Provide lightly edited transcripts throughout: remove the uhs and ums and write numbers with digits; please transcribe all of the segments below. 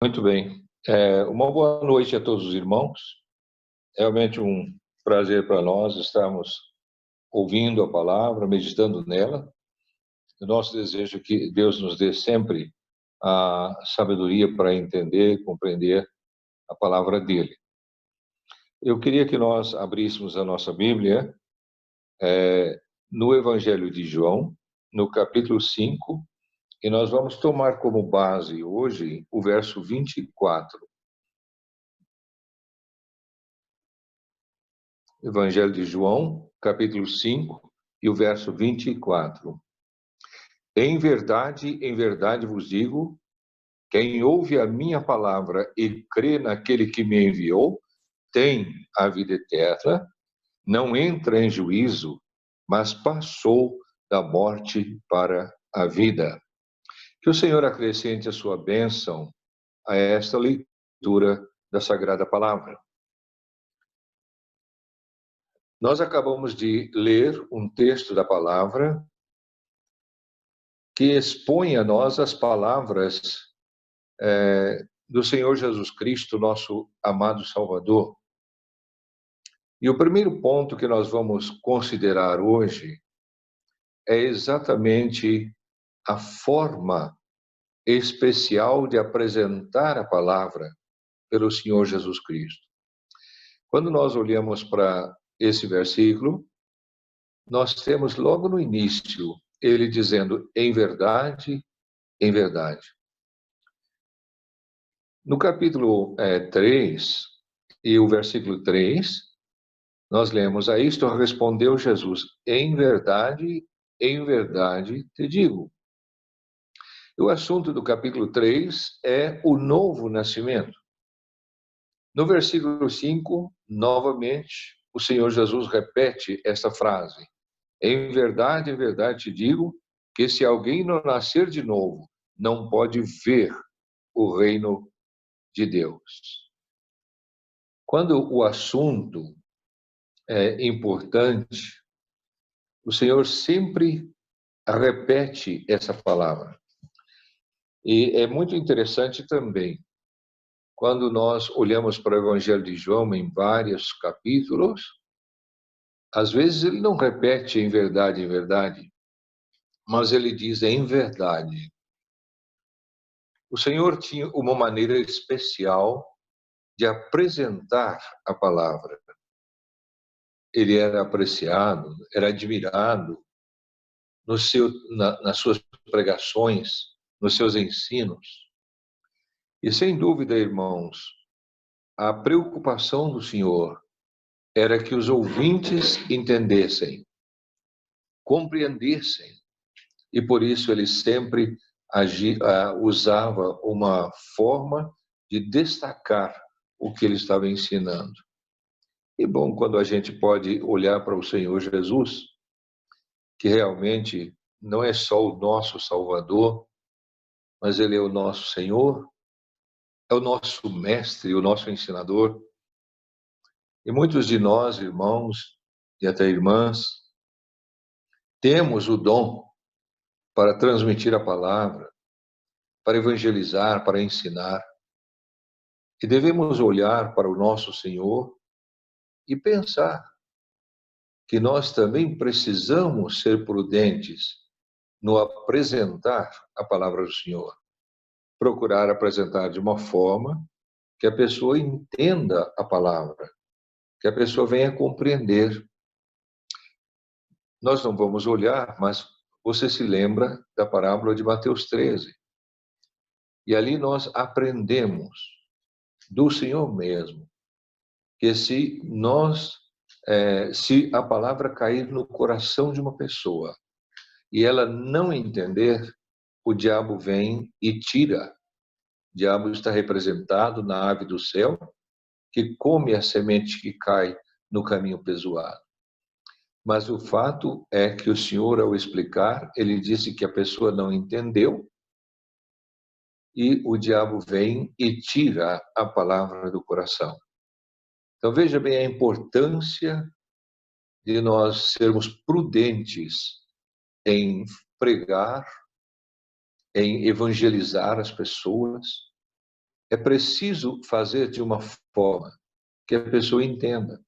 Muito bem. Uma boa noite a todos os irmãos. Realmente um prazer para nós estarmos ouvindo a palavra, meditando nela. O nosso desejo é que Deus nos dê sempre a sabedoria para entender, compreender a palavra dele. Eu queria que nós abríssemos a nossa Bíblia no Evangelho de João, no capítulo 5, e nós vamos tomar como base hoje o verso 24. Evangelho de João, capítulo 5, e o verso 24. Em verdade vos digo, quem ouve a minha palavra e crê naquele que me enviou, tem a vida eterna, não entra em juízo, mas passou da morte para a vida. Que o Senhor acrescente a sua bênção a esta leitura da Sagrada Palavra. Nós acabamos de ler um texto da palavra que expõe a nós as palavras do Senhor Jesus Cristo, nosso amado Salvador. E o primeiro ponto que nós vamos considerar hoje é exatamente a forma especial de apresentar a palavra pelo Senhor Jesus Cristo. Quando nós olhamos para esse versículo, nós temos logo no início ele dizendo em verdade, em verdade. No capítulo 3 e o versículo 3, nós lemos: a isto respondeu Jesus, em verdade te digo. E o assunto do capítulo 3 é o novo nascimento. No versículo 5, novamente, o Senhor Jesus repete esta frase: em verdade te digo, que se alguém não nascer de novo, não pode ver o reino de Deus. Quando o assunto é importante, o Senhor sempre repete essa palavra. E é muito interessante também, quando nós olhamos para o Evangelho de João em vários capítulos, às vezes ele não repete em verdade, mas ele diz em verdade. O Senhor tinha uma maneira especial de apresentar a palavra. Ele era apreciado, era admirado nas suas pregações, nos seus ensinos. E sem dúvida, irmãos, a preocupação do Senhor era que os ouvintes entendessem, compreendessem, e por isso ele sempre usava uma forma de destacar o que ele estava ensinando. E bom quando a gente pode olhar para o Senhor Jesus, que realmente não é só o nosso Salvador, mas ele é o nosso Senhor, é o nosso mestre, o nosso ensinador. E muitos de nós, irmãos e até irmãs, temos o dom para transmitir a palavra, para evangelizar, para ensinar. E devemos olhar para o nosso Senhor e pensar que nós também precisamos ser prudentes no apresentar a palavra do Senhor. Procurar apresentar de uma forma que a pessoa entenda a palavra, que a pessoa venha compreender. Nós não vamos olhar, mas você se lembra da parábola de Mateus 13. E ali nós aprendemos do Senhor mesmo que se a palavra cair no coração de uma pessoa e ela não entender, o diabo vem e tira. O diabo está representado na ave do céu, que come a semente que cai no caminho pesoado. Mas o fato é que o Senhor, ao explicar, ele disse que a pessoa não entendeu e o diabo vem e tira a palavra do coração. Então veja bem a importância de nós sermos prudentes em pregar, em evangelizar as pessoas, É preciso fazer de uma forma que a pessoa entenda.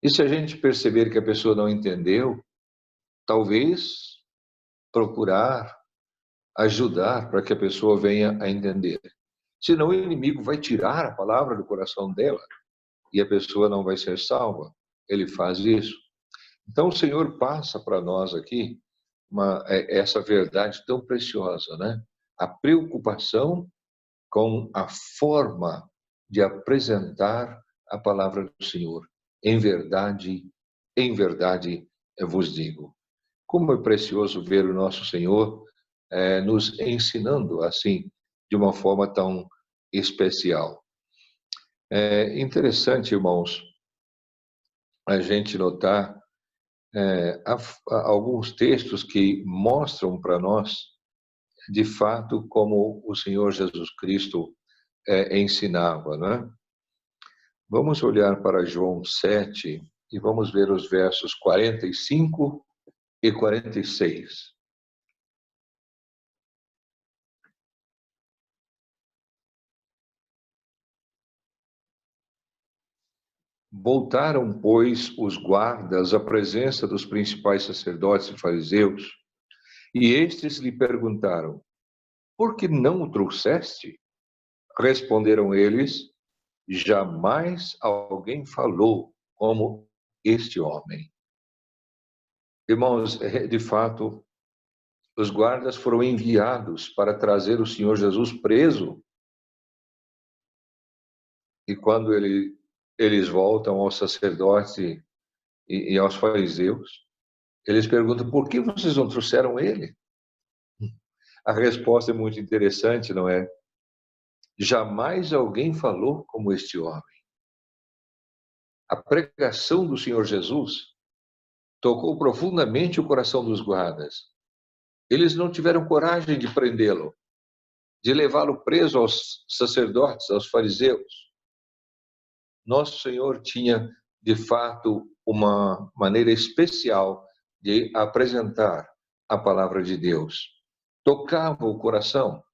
E se a gente perceber que a pessoa não entendeu, talvez procurar ajudar para que a pessoa venha a entender. Senão o inimigo vai tirar a palavra do coração dela e a pessoa não vai ser salva. Ele faz isso. Então o Senhor passa para nós aqui essa verdade tão preciosa, né? A preocupação com a forma de apresentar a palavra do Senhor. Em verdade, eu vos digo. Como é precioso ver o nosso Senhor nos ensinando assim, de uma forma tão especial. É interessante, irmãos, a gente notar alguns textos que mostram para nós, de fato, como o Senhor Jesus Cristo ensinava, né? Vamos olhar para João 7 e vamos ver os versos 45 e 46. Voltaram, pois, os guardas à presença dos principais sacerdotes e fariseus, e estes lhe perguntaram: por que não o trouxeste? Responderam eles: jamais alguém falou como este homem. Irmãos, de fato, os guardas foram enviados para trazer o Senhor Jesus preso. E quando eles voltam aos sacerdotes e aos fariseus, eles perguntam: por que vocês não trouxeram ele? A resposta é muito interessante, não é? Jamais alguém falou como este homem. A pregação do Senhor Jesus tocou profundamente o coração dos guardas. Eles não tiveram coragem de prendê-lo, de levá-lo preso aos sacerdotes, aos fariseus. Nosso Senhor tinha, de fato, uma maneira especial de apresentar a palavra de Deus. Tocava o coração,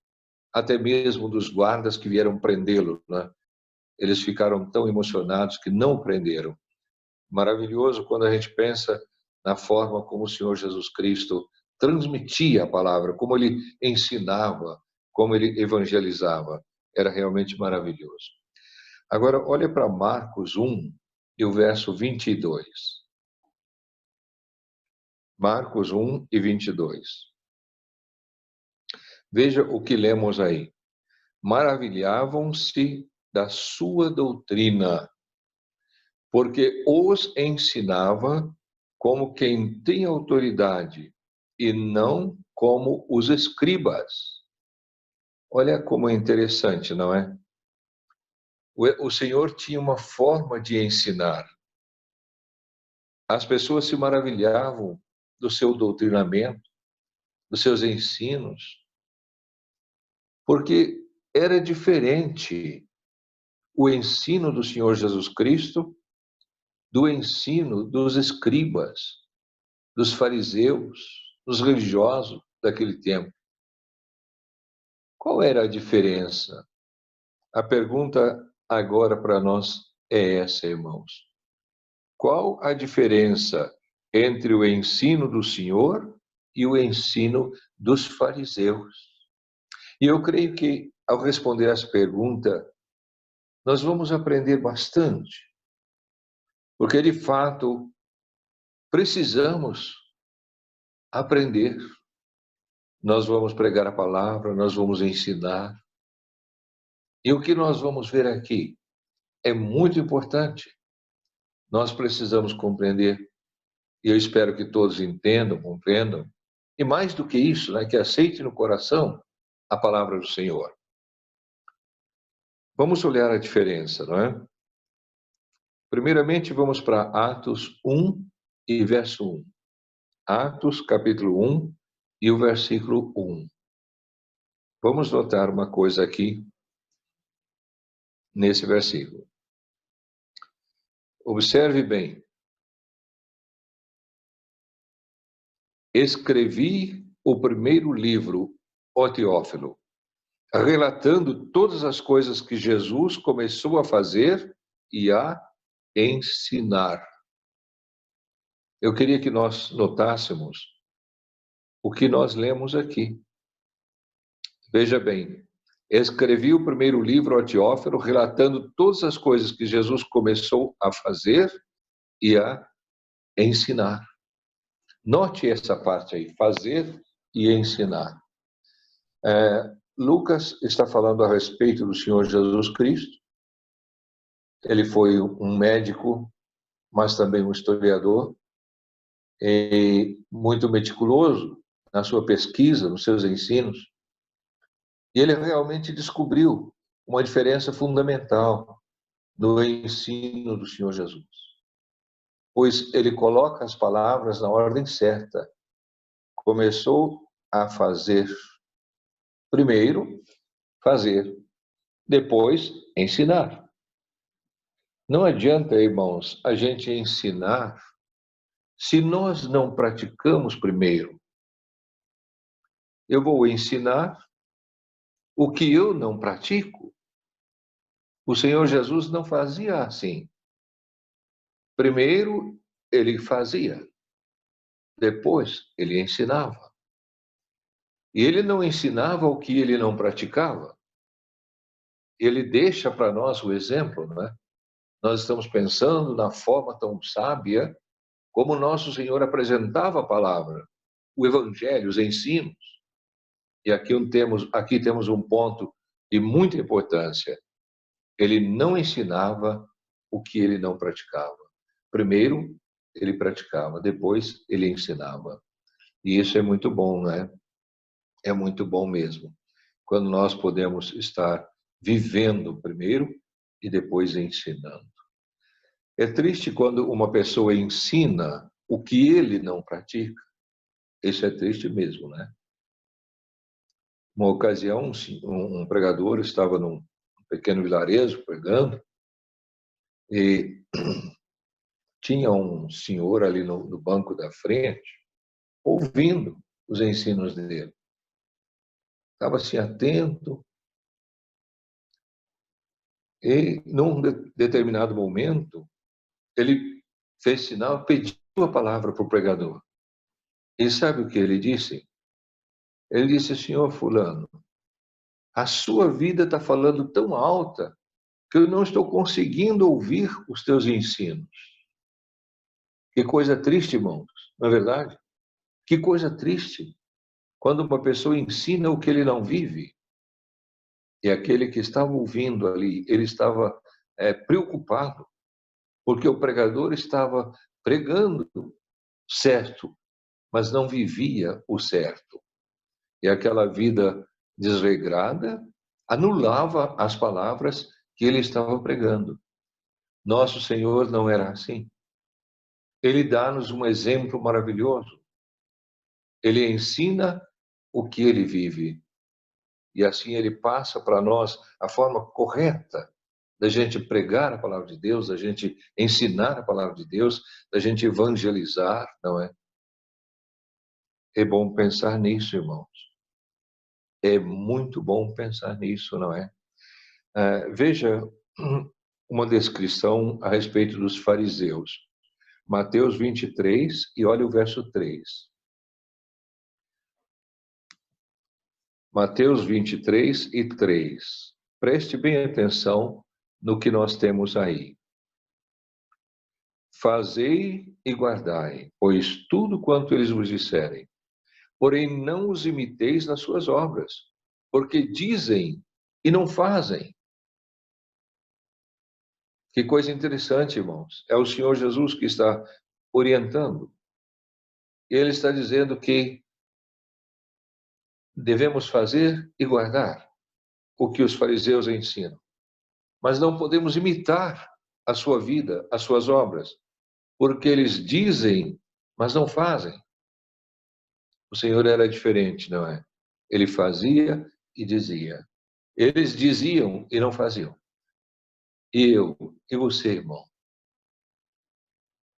até mesmo dos guardas que vieram prendê-lo, né? Eles ficaram tão emocionados que não o prenderam. Maravilhoso quando a gente pensa na forma como o Senhor Jesus Cristo transmitia a palavra, como ele ensinava, como ele evangelizava. Era realmente maravilhoso. Agora, olha para Marcos 1 e o verso 22. Marcos 1 e 22. Veja o que lemos aí. Maravilhavam-se da sua doutrina, porque os ensinava como quem tem autoridade e não como os escribas. Olha como é interessante, não é? O Senhor tinha uma forma de ensinar. As pessoas se maravilhavam do seu doutrinamento, dos seus ensinos, porque era diferente o ensino do Senhor Jesus Cristo do ensino dos escribas, dos fariseus, dos religiosos daquele tempo. Qual era a diferença? A pergunta agora para nós é essa, irmãos. Qual a diferença entre o ensino do Senhor e o ensino dos fariseus? E eu creio que, ao responder essa pergunta, nós vamos aprender bastante, porque, de fato, precisamos aprender. Nós vamos pregar a palavra, nós vamos ensinar. E o que nós vamos ver aqui é muito importante. Nós precisamos compreender, e eu espero que todos entendam, compreendam, e mais do que isso, né, que aceite no coração a palavra do Senhor. Vamos olhar a diferença, não é? Primeiramente, vamos para Atos 1 e verso 1. Atos, capítulo 1 e o versículo 1. Vamos notar uma coisa aqui nesse versículo. Observe bem. Escrevi o primeiro livro, ó Teófilo, relatando todas as coisas que Jesus começou a fazer e a ensinar. Eu queria que nós notássemos o que nós lemos aqui. Veja bem, escrevi o primeiro livro a Teófilo, relatando todas as coisas que Jesus começou a fazer e a ensinar. Note essa parte aí, fazer e ensinar. Lucas está falando a respeito do Senhor Jesus Cristo. Ele foi um médico, mas também um historiador, e muito meticuloso na sua pesquisa, nos seus ensinos. E ele realmente descobriu uma diferença fundamental no ensino do Senhor Jesus, pois ele coloca as palavras na ordem certa. Começou a fazer. Primeiro, fazer. Depois, ensinar. Não adianta, irmãos, a gente ensinar se nós não praticamos primeiro. Eu vou ensinar o que eu não pratico. O Senhor Jesus não fazia assim. Primeiro, ele fazia. Depois, ele ensinava. E ele não ensinava o que ele não praticava. Ele deixa para nós o exemplo, não é? Nós estamos pensando na forma tão sábia como nosso Senhor apresentava a palavra, o evangelho, os ensinos. E aqui temos um ponto de muita importância. Ele não ensinava o que ele não praticava. Primeiro, ele praticava, depois ele ensinava. E isso é muito bom, né? É muito bom mesmo. Quando nós podemos estar vivendo primeiro e depois ensinando. É triste quando uma pessoa ensina o que ele não pratica. Isso é triste mesmo, né? Uma ocasião, um pregador estava num pequeno vilarejo pregando e tinha um senhor ali no banco da frente ouvindo os ensinos dele. Estava assim atento e num determinado momento ele fez sinal, pediu a palavra para o pregador. E sabe o que ele disse? Ele disse: senhor fulano, a sua vida está falando tão alta que eu não estou conseguindo ouvir os teus ensinos. Que coisa triste, irmãos, não é verdade? Que coisa triste quando uma pessoa ensina o que ele não vive. E aquele que estava ouvindo ali, ele estava preocupado, porque o pregador estava pregando certo, mas não vivia o certo. E aquela vida desregrada anulava as palavras que ele estava pregando. Nosso Senhor não era assim. Ele dá-nos um exemplo maravilhoso. Ele ensina o que ele vive. E assim ele passa para nós a forma correta da gente pregar a palavra de Deus, da gente ensinar a palavra de Deus, da gente evangelizar, não é? É bom pensar nisso, irmãos. É muito bom pensar nisso, não é? Veja uma descrição a respeito dos fariseus. Mateus 23, e olha o verso 3. Mateus 23 e 3. Preste bem atenção no que nós temos aí. Fazei e guardai, pois tudo quanto eles vos disserem. Porém, não os imiteis nas suas obras, porque dizem e não fazem. Que coisa interessante, irmãos. É o Senhor Jesus que está orientando. Ele está dizendo que devemos fazer e guardar o que os fariseus ensinam. Mas não podemos imitar a sua vida, as suas obras, porque eles dizem, mas não fazem. O Senhor era diferente, não é? Ele fazia e dizia. Eles diziam e não faziam. E eu, e você, irmão?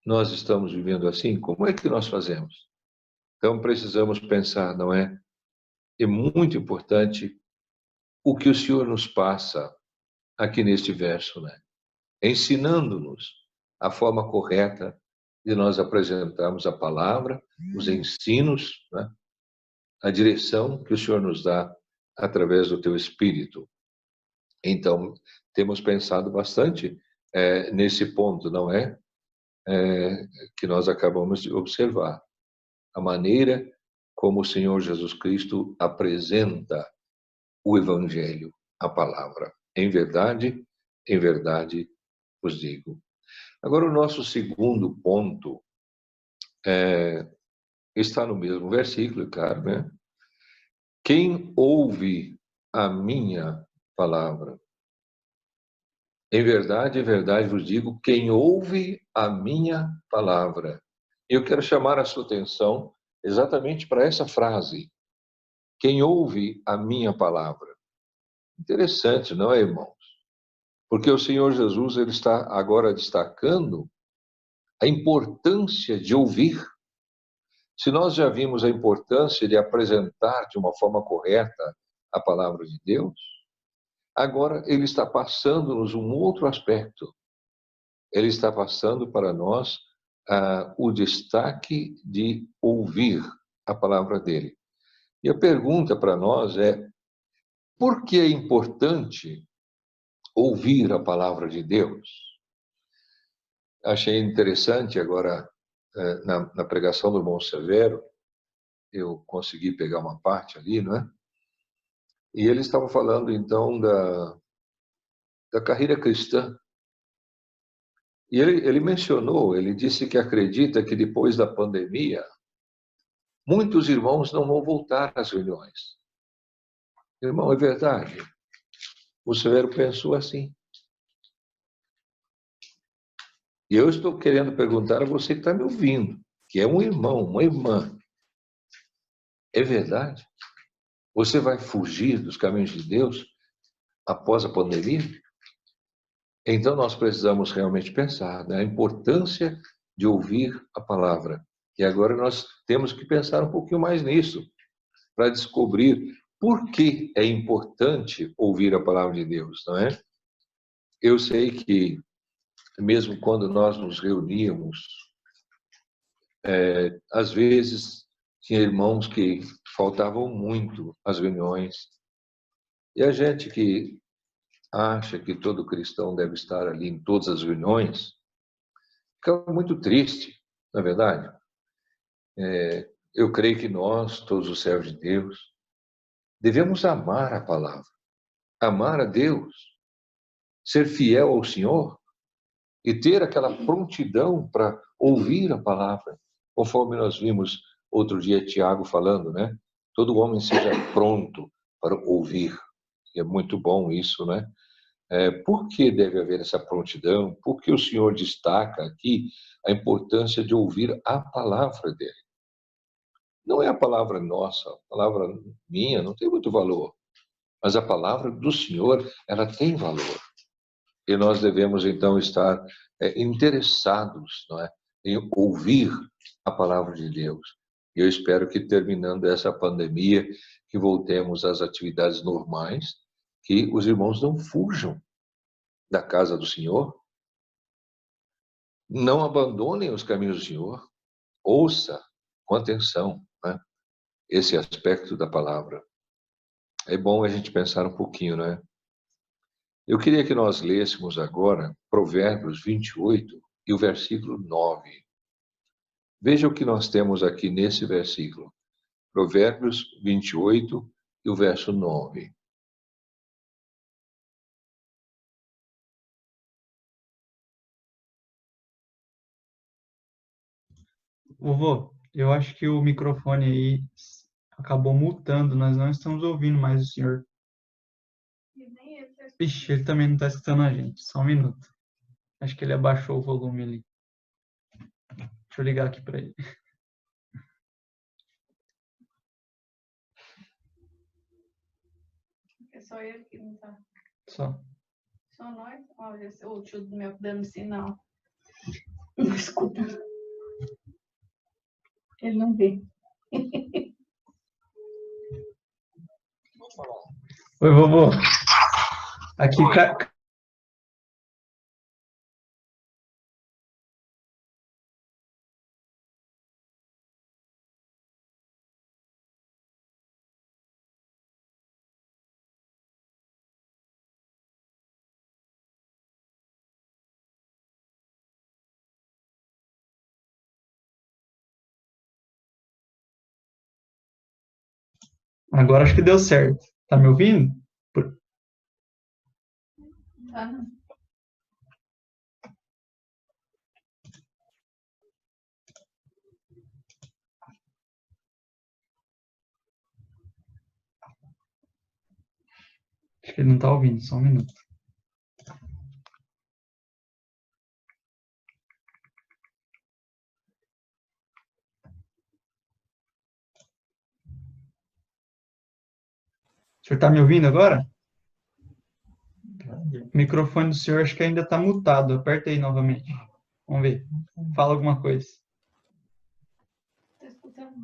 Nós estamos vivendo assim? Como é que nós fazemos? Então precisamos pensar, não é? É muito importante o que o Senhor nos passa aqui neste verso, né? Ensinando-nos a forma correta de nós apresentarmos a palavra, os ensinos, né? A direção que o Senhor nos dá através do teu Espírito. Então, temos pensado bastante nesse ponto, não é? Que nós acabamos de observar. A maneira como o Senhor Jesus Cristo apresenta o Evangelho, a palavra. Em verdade vos digo. Agora, o nosso segundo ponto está no mesmo versículo, claro, né? Quem ouve a minha palavra. Em verdade vos digo, quem ouve a minha palavra. Eu quero chamar a sua atenção exatamente para essa frase. Quem ouve a minha palavra. Interessante, não é, irmãos? Porque o Senhor Jesus ele está agora destacando a importância de ouvir. Se nós já vimos a importância de apresentar de uma forma correta a palavra de Deus, agora ele está passando-nos um outro aspecto. Ele está passando para nós o destaque de ouvir a palavra dele. E a pergunta para nós é: por que é importante ouvir a palavra de Deus? Achei interessante agora, na pregação do irmão Severo, eu consegui pegar uma parte ali, não é? E ele estava falando, então, da carreira cristã. E ele mencionou, ele disse que acredita que depois da pandemia, muitos irmãos não vão voltar às reuniões. Irmão, é verdade. O Severo pensou assim. E eu estou querendo perguntar a você que está me ouvindo, que é um irmão, uma irmã. É verdade? Você vai fugir dos caminhos de Deus após a pandemia? Então nós precisamos realmente pensar na importância de ouvir a palavra. E agora nós temos que pensar um pouquinho mais nisso, para descobrir por que é importante ouvir a palavra de Deus, não é? Eu sei que mesmo quando nós nos reuníamos, às vezes tinha irmãos que faltavam muito às reuniões. E a gente que acha que todo cristão deve estar ali em todas as reuniões, fica muito triste, não é verdade? Eu creio que nós, todos os servos de Deus, devemos amar a palavra, amar a Deus, ser fiel ao Senhor e ter aquela prontidão para ouvir a palavra, conforme nós vimos outro dia Tiago falando, né? Todo homem seja pronto para ouvir. E é muito bom isso, né? Por que deve haver essa prontidão? Por que o Senhor destaca aqui a importância de ouvir a palavra dele? Não é a palavra nossa, a palavra minha não tem muito valor, mas a palavra do Senhor, ela tem valor. E nós devemos, então, estar interessados, não é, em ouvir a palavra de Deus. E eu espero que, terminando essa pandemia, que voltemos às atividades normais, que os irmãos não fujam da casa do Senhor, não abandonem os caminhos do Senhor, ouça com atenção, né, esse aspecto da palavra. É bom a gente pensar um pouquinho, né? Eu queria que nós lêssemos agora Provérbios 28 e o versículo 9. Veja o que nós temos aqui nesse versículo. Provérbios 28 e o verso 9. Vovô, eu acho que o microfone aí acabou mutando, nós não estamos ouvindo mais o senhor. Ixi, ele também não está escutando a gente, só um minuto. Acho que ele abaixou o volume ali. Deixa eu ligar aqui para ele. É só ele que não tá. Só. Só nós? Olha, o tio do meu dando sinal. Não escuta. Ele não vê. Vamos falar. Oi, vovô. Aqui, agora acho que deu certo. Tá me ouvindo? Tá. Acho que ele não tá ouvindo, só um minuto. O senhor tá me ouvindo agora? O microfone do senhor acho que ainda tá mutado. Aperta aí novamente. Vamos ver. Fala alguma coisa. Tá escutando?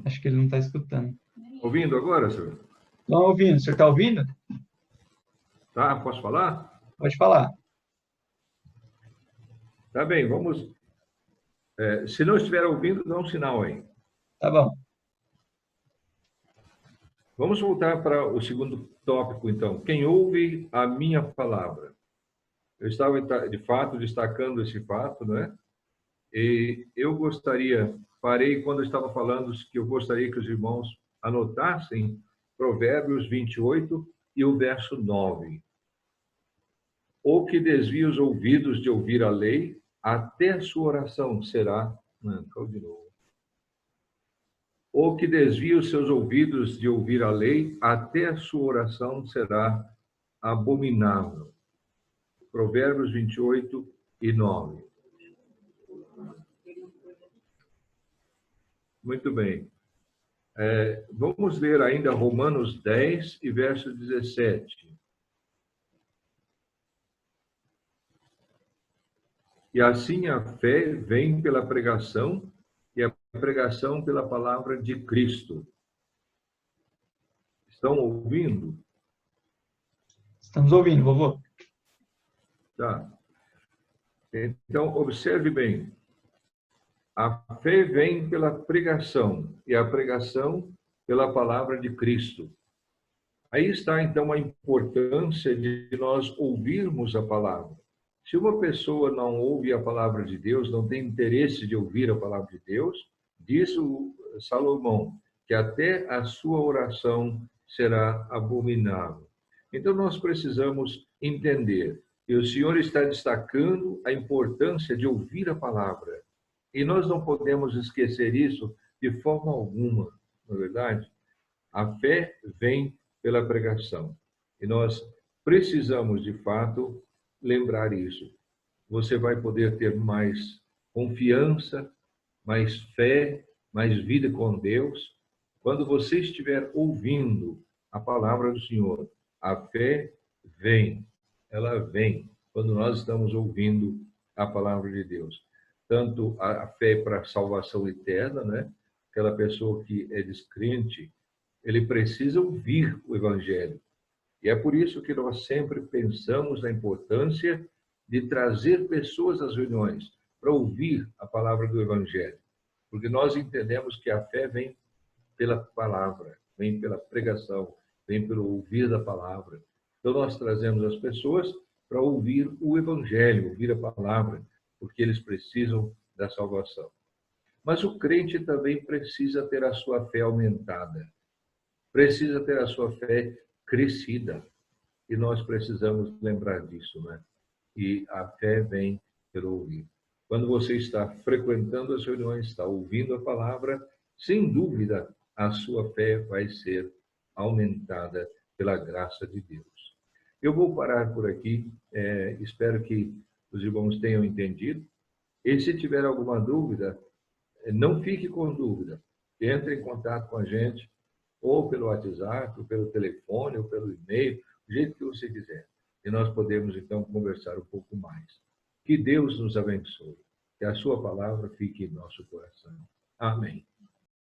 Acho que ele não tá escutando. Ouvindo agora, senhor? Não ouvindo. O senhor tá ouvindo? Tá, posso falar? Pode falar. Tá bem, vamos. Se não estiver ouvindo, dá um sinal aí. Tá bom. Vamos voltar para o segundo tópico, então. Quem ouve a minha palavra? Eu estava, de fato, destacando esse fato, né? E eu parei quando eu estava falando que eu gostaria que os irmãos anotassem Provérbios 28 e o verso 9. Ou que desvia os ouvidos de ouvir a lei, até a sua oração será... Não, de novo. Ou que desvia os seus ouvidos de ouvir a lei, até a sua oração será abominável. Provérbios 28 e 9. Muito bem. Vamos ler ainda Romanos 10 e verso 17. E assim a fé vem pela pregação, e a pregação pela palavra de Cristo. Estão ouvindo? Estamos ouvindo, vovô. Tá. Então, observe bem. A fé vem pela pregação, e a pregação pela palavra de Cristo. Aí está, então, a importância de nós ouvirmos a palavra. Se uma pessoa não ouve a palavra de Deus, não tem interesse de ouvir a palavra de Deus, diz o Salomão que até a sua oração será abominável. Então, nós precisamos entender que o Senhor está destacando a importância de ouvir a palavra. E nós não podemos esquecer isso de forma alguma, não é verdade? A fé vem pela pregação. E nós precisamos, de fato, lembrar isso. Você vai poder ter mais confiança, mais fé, mais vida com Deus, quando você estiver ouvindo a palavra do Senhor. A fé vem, ela vem quando nós estamos ouvindo a palavra de Deus. Tanto a fé para a salvação eterna, né? Aquela pessoa que é descrente, ele precisa ouvir o Evangelho. E é por isso que nós sempre pensamos na importância de trazer pessoas às reuniões para ouvir a palavra do Evangelho. Porque nós entendemos que a fé vem pela palavra, vem pela pregação, vem pelo ouvir da palavra. Então nós trazemos as pessoas para ouvir o Evangelho, ouvir a palavra, porque eles precisam da salvação. Mas o crente também precisa ter a sua fé aumentada. Precisa ter a sua fé crescida. E nós precisamos lembrar disso, né? E a fé vem pelo ouvir. Quando você está frequentando as reuniões, está ouvindo a palavra, sem dúvida, a sua fé vai ser aumentada pela graça de Deus. Eu vou parar por aqui. Espero que os irmãos tenham entendido. E se tiver alguma dúvida, não fique com dúvida. Entre em contato com a gente, ou pelo WhatsApp, ou pelo telefone, ou pelo e-mail, do jeito que você quiser. E nós podemos, então, conversar um pouco mais. Que Deus nos abençoe. Que a sua palavra fique em nosso coração. Amém.